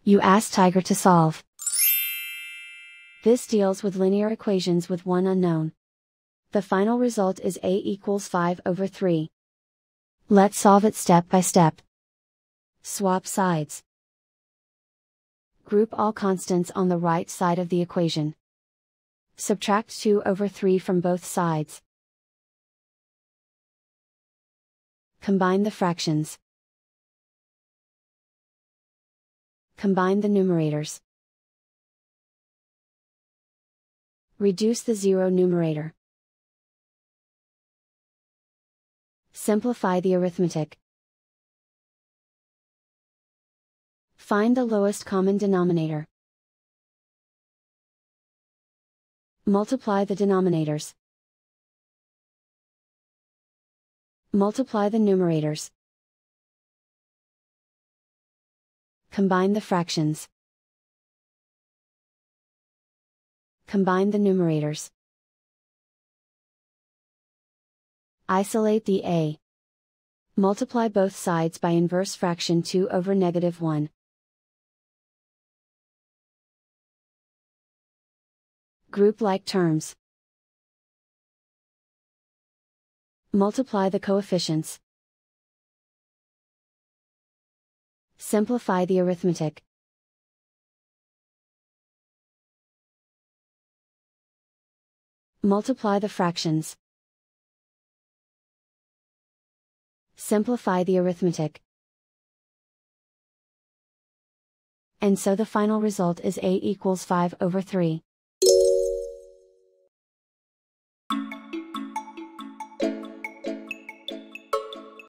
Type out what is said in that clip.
You ask Tiger to solve. This deals with linear equations with one unknown. The final result is a equals 5/3. Let's solve it step by step. Swap sides. Group all constants on the right side of the equation. Subtract 2/3 from both sides. Combine the fractions. Combine the numerators. Reduce the zero numerator. Simplify the arithmetic. Find the lowest common denominator. Multiply the denominators. Multiply the numerators. Combine the fractions. Combine the numerators. Isolate the a. Multiply both sides by inverse fraction 2/-1. Group like terms. Multiply the coefficients. Simplify the arithmetic. Multiply the fractions. Simplify the arithmetic. And so the final result is a equals 5/3.